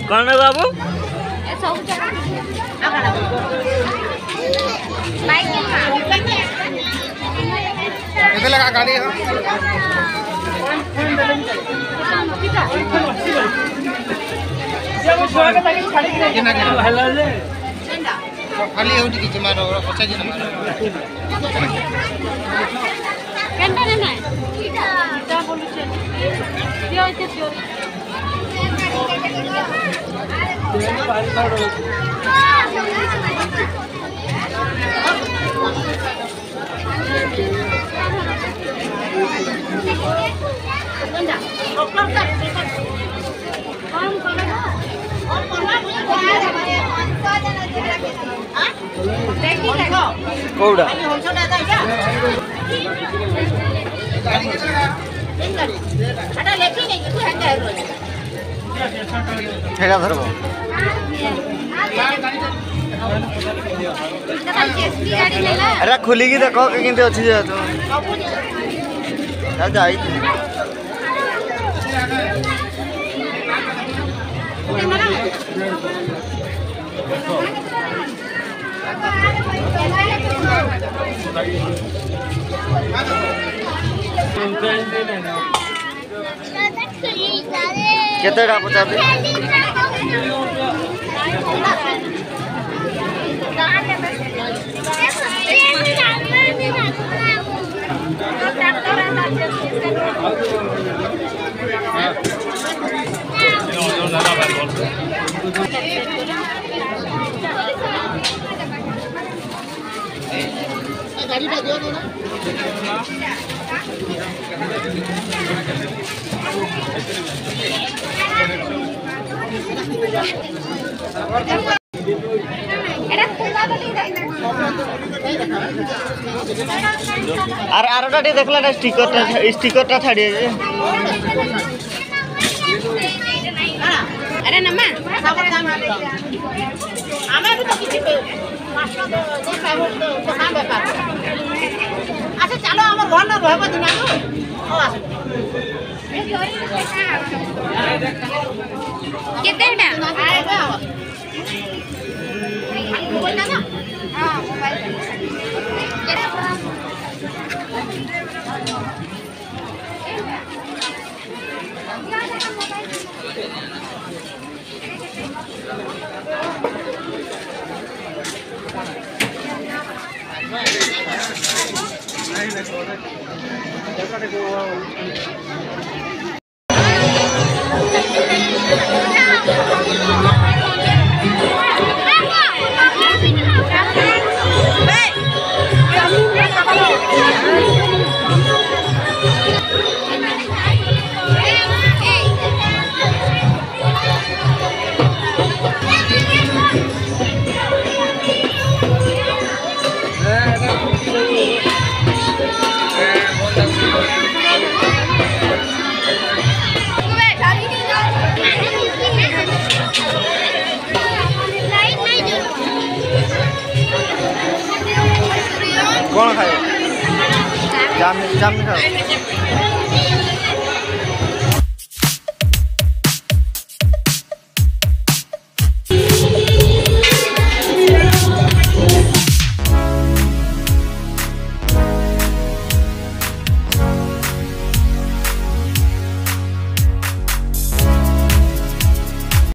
कौन है बाबू लगा गाड़ी खाली हो टिकी मारो पछा जी मारो केनटा ने ना क्या बोलु छे दियो इते दियो कौड़ा ठेला धरबो अरे खुली की देखो किंते अछि जे तो जाई केतेटा पचाबी गाड़ीटा दियो ना आर आरोटा टी देखला ना स्टिकरटा छाड़ी जे अरे नम्मा हमें भी तो किसी पे मास्टर दे साहब तो काम बेकार अच्छा चलो हमर घर न रहबो दिना ओ आस केतेटा मोबाइल ना हां मोबाइल कौन खाए जाम खाओ